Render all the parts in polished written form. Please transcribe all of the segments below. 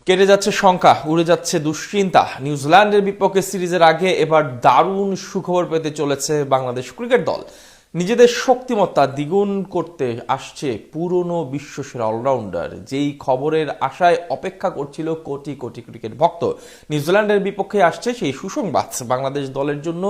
কেটে যাচ্ছে শঙ্কা, উড়ে যাচ্ছে দুশ্চিন্তা। নিউজিল্যান্ডের বিপক্ষে সিরিজের আগে এবার দারুণ সুখবর পেতে চলেছে বাংলাদেশ ক্রিকেট দল। নিজেদের শক্তিমত্তা দ্বিগুণ করতে আসছে পুরনো বিশ্বসেরা অলরাউন্ডার, যেই খবরের আশায় অপেক্ষা করছিল কোটি কোটি ক্রিকেট ভক্ত। নিউজিল্যান্ডের বিপক্ষে আসছে সেই সুসংবাদ। বাংলাদেশ দলের জন্য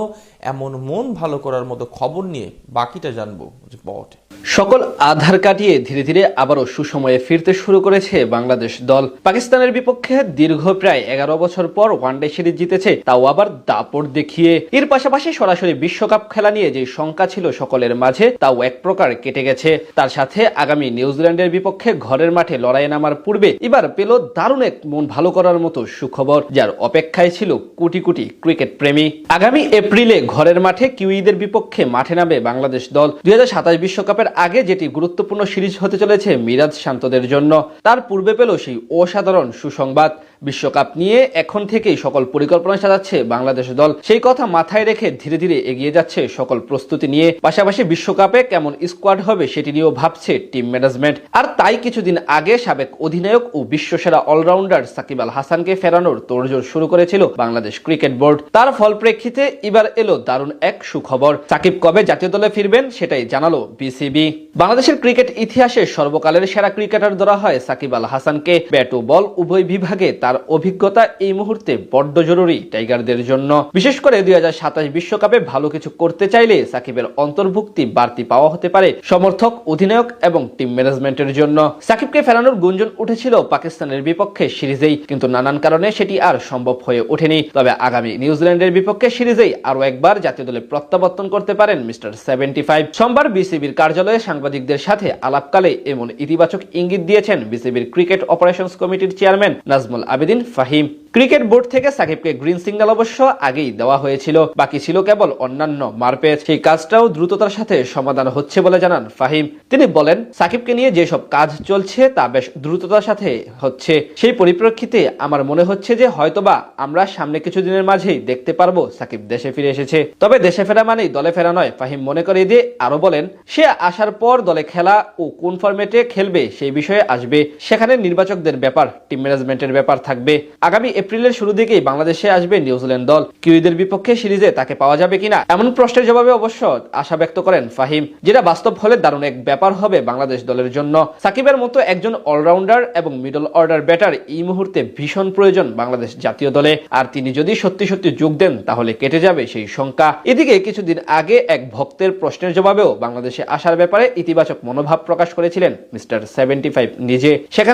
এমন মন ভালো করার মতো খবর নিয়ে বাকিটা জানবো রিপোর্টে। সকল আধার কাটিয়ে ধীরে ধীরে আবারও সুসময়ে ফিরতে শুরু করেছে বাংলাদেশ দল। পাকিস্তানের বিপক্ষে দীর্ঘ প্রায় 11 বছর পর ওয়ানডে সিরিজ জিতেছে, তাও আবার দাপট দেখিয়ে। এর পাশাপাশি সরাসরি বিশ্বকাপ খেলা নিয়ে যে শঙ্কা ছিল সকলের মাঝে, তাও এক প্রকার কেটে গেছে। তার সাথে আগামী নিউজিল্যান্ডের বিপক্ষে ঘরের মাঠে লড়াইয়ে নামার পূর্বে এবার পেল দারুণ এক মন ভালো করার মতো সুখবর, যার অপেক্ষায় ছিল কোটি কোটি ক্রিকেট প্রেমী। আগামী এপ্রিলে ঘরের মাঠে কিউইদের বিপক্ষে মাঠে নামবে বাংলাদেশ দল। 2027 বিশ্বকাপের আগে যেটি গুরুত্বপূর্ণ সিরিজ হতে চলেছে মিরাজ শান্তদের জন্য, তার পূর্বে পেল সেই অসাধারণ সুসংবাদ। বিশ্বকাপ নিয়ে এখন থেকেই সকল পরিকল্পনা সাজাচ্ছে বাংলাদেশ দল। সেই কথা মাথায় রেখে ধীরে ধীরে এগিয়ে যাচ্ছে সকল প্রস্তুতি নিয়ে। পাশাপাশি বিশ্বকাপে কেমন স্কোয়াড হবে সেটি নিয়েও ভাবছে টিম ম্যানেজমেন্ট। আর তাই কিছুদিন আগে সাবেক অধিনায়ক ও বিশ্বসেরা অলরাউন্ডার সাকিব আল হাসানকে ফেরানোর তোড়জোড় শুরু করেছিল বাংলাদেশ ক্রিকেট বোর্ড। তার ফল প্রেক্ষিতে এবার এলো দারুণ এক সুখবর। সাকিব কবে জাতীয় দলে ফিরবেন সেটাই জানালো বিসিবি। বাংলাদেশের ক্রিকেট ইতিহাসে সর্বকালের সেরা ক্রিকেটার ধরা হয় সাকিব আল হাসানকে। ব্যাট ও বল উভয় বিভাগে তার অভিজ্ঞতা এই মুহূর্তে বড্ড জরুরি টাইগারদের জন্য। বিশেষ করে 2027 বিশ্বকাপে ভালো কিছু করতে চাইলে সাকিবের অন্তর্ভুক্তি বাড়তি পাওয়া হতে পারে সমর্থক, অধিনায়ক এবং টিম ম্যানেজমেন্টের জন্য। সাকিবকে ফেরানোর গুঞ্জন উঠেছিল পাকিস্তানের বিপক্ষে সিরিজেই, কিন্তু নানান কারণে সেটি আর সম্ভব হয়ে ওঠেনি। তবে আগামী নিউজিল্যান্ডের বিপক্ষে সিরিজেই আরো একবার জাতীয় দলে প্রত্যাবর্তন করতে পারেন মিস্টার 75। সোমবার বিসিবির কার্যালয়ে সাংবাদিকদের সাথে আলাপকালে এমন ইতিবাচক ইঙ্গিত দিয়েছেন বিসিবির ক্রিকেট অপারেশনস কমিটির chairman Nazmul Abedin Fahim. Cricket board থেকে সাকিবকে গ্রিন সিগন্যাল অবশ্য আগেই দেওয়া হয়েছিল, বাকি ছিল কেবল অন্যান্য মারপেচ। সেই কাজটাও দ্রুততার সাথে সমাধান হচ্ছে বলে জানান ফাহিম। তিনি বলেন, সাকিবকে নিয়ে যেসব কাজ চলছে তা বেশ দ্রুততার সাথে হচ্ছে। সেই পরিপ্রেক্ষিতে আমার মনে হচ্ছে যে হয়তোবা আমরা সামনে কিছুদিনের মাঝেই দেখতে পারবো সাকিব দেশে ফিরে এসেছে। তবে দেশে ফেরা মানেই দলে ফেরা নয়, ফাহিম মনে করে দিয়ে আরো বলেন, সে আসার পর দলে খেলা ও কোন ফরম্যাটে খেলবে সেই বিষয়ে আসবে। সেখানে নির্বাচকদের ব্যাপার, টিম ম্যানেজমেন্টের ব্যাপার থাকবে। আগামী এপ্রিলের শুরু দিকেই বাংলাদেশে আসবে নিউজিল্যান্ড দল। কিউইদের বিপক্ষে সিরিজে তাকে পাওয়া যাবে কিনা এমন প্রশ্নের জবাবে অবশ্য আশা ব্যক্ত করেন ফাহিম, যেটা বাস্তব হলে দারুণ এক ব্যাপার হবে বাংলাদেশ দলের জন্য। সাকিবের মতো একজন অলরাউন্ডার এবং মিডল অর্ডার ব্যাটার এই মুহূর্তে ভীষণ প্রয়োজন বাংলাদেশ জাতীয় দলে। আর তিনি যদি সত্যি সত্যি যোগ দেন তাহলে কেটে যাবে সেই শঙ্কা। এদিকে কিছুদিন আগে এক ভক্তের প্রশ্নের জবাবেও বাংলাদেশে আসার ব্যাপারে ইতিবাচক মনোভাব প্রকাশ করেছিলেন মিস্টার 75 নিজে। সেখান